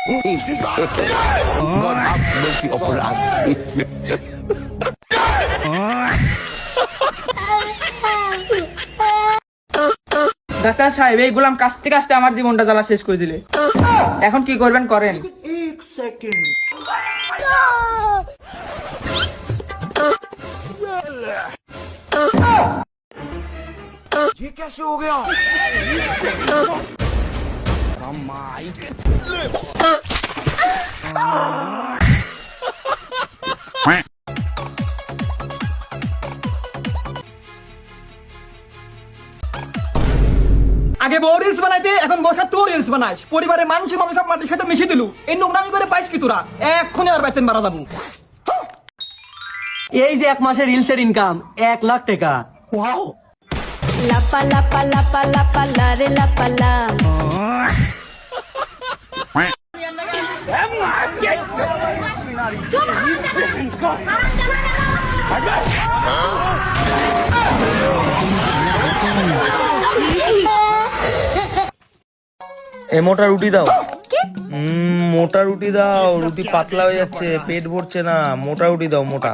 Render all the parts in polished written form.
God have mercy upon us. Doctor সাহেব, এই গোলাম কাশতে কাশতে আমার জীবনটা জ্বালা শেষ করে দিলে। এখন কি করবেন করেন। ये कैसे हो गया? আগে বউ রিলস বানাইতে, এখন বসা তুই রিলস বানাইস। পরিবারের মানুষের মানুষ সব মাটির সাথে মিশে দিলু। এই নোংরামি করে পাইস কি তোরা? এক্ষুনি আর বেতন বাড়া যাবো। এই যে 1 মাসের রিলসের ইনকাম 1 লাখ টাকা। ওয়াও, লাপা লাপা লাপা লাপা লা রে লাপা লা। এ মোটা রুটি দাও। মোটা রুটি দাও, রুটি পাতলা হয়ে যাচ্ছে, পেট ভরছে না। মোটা রুটি দাও, মোটা।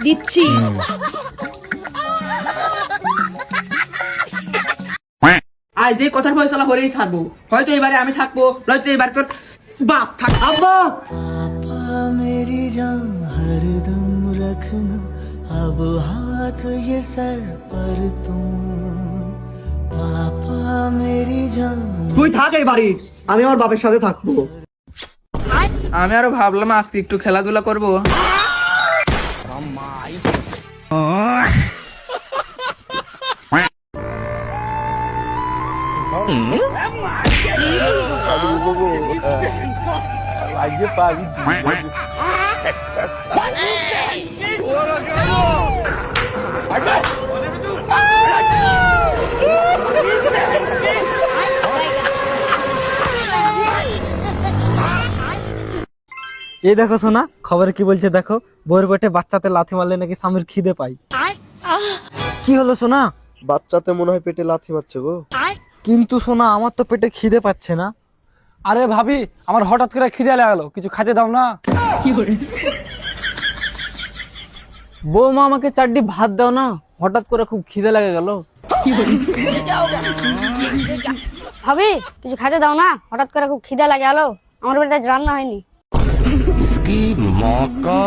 দিচ্ছি। আজ যে কথার ফয়সালা করেই ছাড়বো। হয়তো এবারে আমি থাকবো, নয়তো এবার তোর বাপ থাক। আব্বা मेरी जान हरदम रखना अब हाथ ये सर पर तुम पापा मेरी जान। তুই থাক এই বাড়ি, আমি আমার বাপের সাথে থাকবো। আমি আরো ভাবলাম আজকে একটু খেলাধুলা করবো। এই দেখো সোনা, খবরে কি বলছে দেখো। বউয়ের পেটে বাচ্চাতে লাথি মারলে নাকি স্বামীর খিদে পায়। কি হলো সোনা? বাচ্চাতে মনে হয় পেটে লাথি মারছে গো। কিন্তু সোনা, আমার তো পেটে খিদে পাচ্ছে না। আরে ভাবি, আমার হঠাৎ করে খিদে লাগলো, কিছু খাইতে দাও না। বৌমা আমাকে 4টি ভাত দাও না, হঠাৎ করে খুব খিদে লেগে গেল। ভাবি, কিছু খাইতে দাও না, হঠাৎ করে খুব খিদে লাগে। আলো, আমার পেটে আজ রান্না হয়নি। इसकी मौका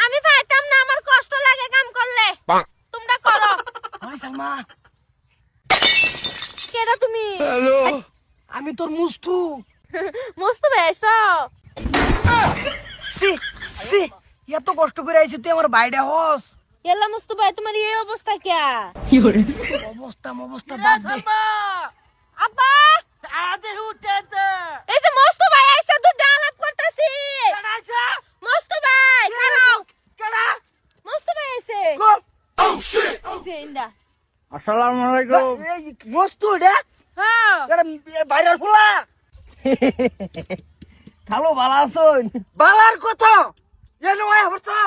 আমি পাইতাম না, আমার কষ্ট লাগে কাম করলে। তোমরা করো। কেডা তুমি? আমি তোর মুস্তু। মস্ত বেশো। সি সি, এত কষ্ট করে আইছি, তুই আমার বাইরে হস। এলা মস্ত ভাই, তোমার এই অবস্থা কে? অবস্থা বাদ দে। আব্বা, এই যে মস্ত ভাই আইছে, দুধ আলাপ করতেছি। মস্ত ভাই, খারাও। মস্ত ভাই আইছে। আইছে ইন্দা। আসসালামু আলাইকুম। মস্তু রে, হ্যাঁ, বাইরের ফুলা। ভালো ভালো আছেন? বালার কথা এ নয় হচ্ছে।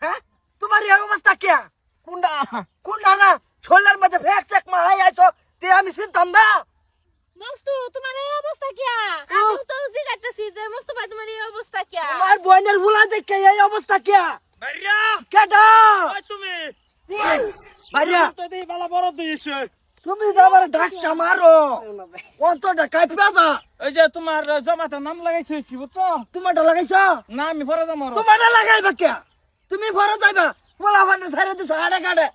হ্যাঁ, তোমার এই অবস্থা কে? কোনটা না শরীরের মধ্যে ফেক চেক মারাই আইছো, তে আমি চিনতাম না। মস্ত তোমার এই অবস্থা কে? আমি তো জিগাইতেছি যে মস্ত ভাই তোমার এই অবস্থা কে? তোমার বোনের ফুলা দেখে এই অবস্থা কে? কেডা তুমি? বাইরা তো দেই বালা বড় দিয়েছে। তুমি যে আমার ডাক্তার মারো অন্তটা কাইপা যা। ওই যে তোমার জমাতে নাম লাগাইছি বুঝছো? তোমারটা লাগাইছ? না আমি পরে যাবো। তোমারটা লাগাইবা কে? তুমি ভরে যাইবা বলা ভানে ছাড়ে দিছো আড়ে কাটে।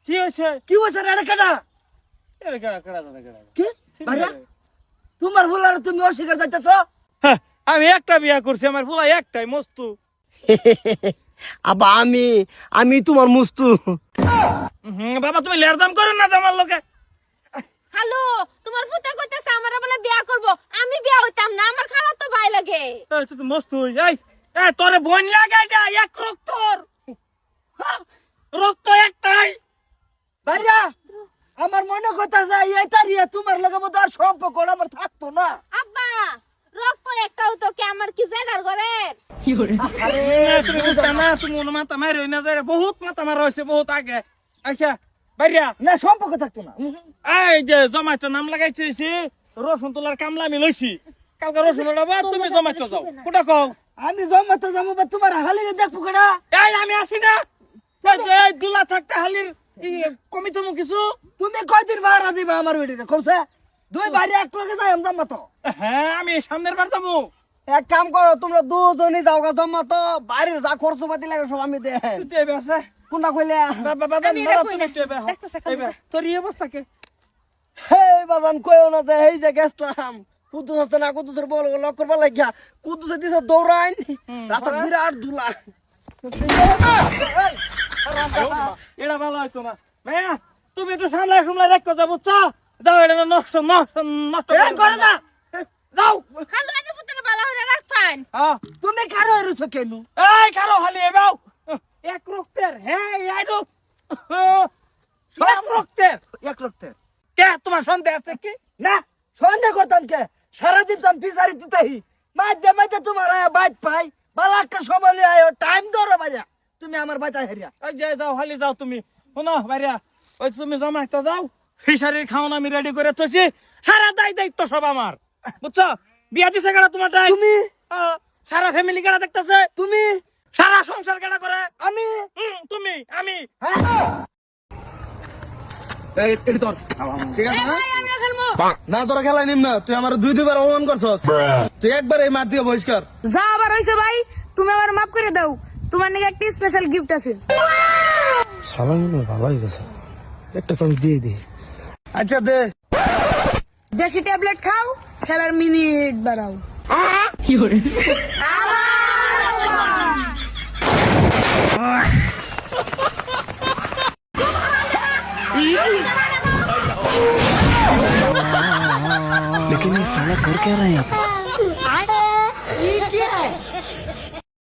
কি হয়েছে? কি হইছে আড়ে কাটা? কি ভাইয়া তোমার ভুলার তুমি অস্বীকার যাইতেছো? আমি একটা বিয়া করছি, আমার ফুলা একটাই মস্তু। আবা আমি তোমার মুস্তু। বাবা তুমি লের দাম করো না জামার লোকে। হ্যালো, তোমার পুতা কইতাছে আমারে বলে বিয়া করব। আমি বিয়া হইতাম না, আমার খারাপ তো ভাই লাগে। এই তুই তো মস্তু হই। এই তোরে বোন লাগে এটা এক রক্তর। রক্ত একটাই। ভাইয়া আমার মনে কথা যায় এইটারিয়া তোমার লগে মতো আর সম্পর্ক আমার থাকতো না। আব্বা, রক্ত একটাও তো কি আমার কি জেডার ঘরে? তুমি বুঝতা না, তুমি মাথা মারি না যায়, বহুত মাথা মারা হয়েছে বহুত আগে। আচ্ছা বাইরিয়া না সম্পর্ক থাকতো না। এই যে জমাইতো নাম লাগাইছি, রসুন তোলার কামলা আমি লইছি। কালকে রসুন ওড়াবা, তুমি জমাইতো যাও। কোটা কও? আমি জমাতে যাবো বা তোমার হালি দেখবো কেডা? এই আমি আছি না। এই দুলা থাকতে হালির কমি তুমি কিছু। তুমি কয়দিন ভাড়া দিবা আমার বেটিতে কমছে? দুই বাইরে এক লগে যাই আমি জমাতো। হ্যাঁ আমি সামনের বার যাবো। এক কাম করো তোমরা দুজনই যাও গা জমাতো, বাইরের যা খরচ পাতি লাগে সব আমি দে। টেবে আছে কোনটা কইলে? তোর এই অবস্থা কে? হে বাজান কইও না যে এই যে গেছলাম কুদ্দুস আছে না, কুদ্দুসের বল লক করবা লাগিয়া কুদ্দুসে দিছে দৌড়াইন রাস্তা বিরাট ধুলা। এটা ভালো হইতো না ভাইয়া, তুমি একটু সামলাই সামলাই রাখো যাবো। চা যাও, এটা নষ্ট নষ্ট নষ্ট এই করে না যাও। হ্যালো, এনে পুতারে ভালো হইরা রাখফান। হ্যাঁ তুমি কারো এরছো কেন? এই কারো হালি এবাও এক রক্তের। হ্যাঁ এই লোক সব রক্তের। এক রক্তের কে তোমার সন্দেহ আছে কি? না সন্দেহ করতাম কে? সারাদিন তো আমি পিছারি দিতেই মাঝে মাঝে তোমার আয়া বাইক পাই বালা একটা সময় লিয়ে আয় টাইম ধরো ভাইয়া তুমি আমার বাচ্চা হেরিয়া। ওই যে যাও হালি যাও তুমি। শোনো ভাইয়া, ওই তুমি জমাই তো যাও, ফিশারির খাওয়ান আমি রেডি করে থইছি। সারা দায়িত্ব সব আমার, বুঝছো? বিয়া দিছে কেনা তোমার টাইম। তুমি সারা ফ্যামিলি কেনা দেখতেছে। তুমি সারা সংসার কেনা করে আমি তুমি আমি। ঠিক আছে না? আমি খেলবো। না তোরা খেলা নিম না, তুই আমার দুইবার অপমান করছস। তুই একবার এই মার দিয়ে বহিষ্কার। যা আবার হইছে ভাই, তুমি আমার মাফ করে দাও। তোমার নাকি একটা স্পেশাল গিফট আছে। শালা মনে ভালো হয়ে গেছে, একটা চান্স দিয়ে দে। আচ্ছা দে। দেশি ট্যাবলেট খাও, খেলার মিনিট বাড়াও। लेकिन ये साला कर क्या रहा है यहाँ पे?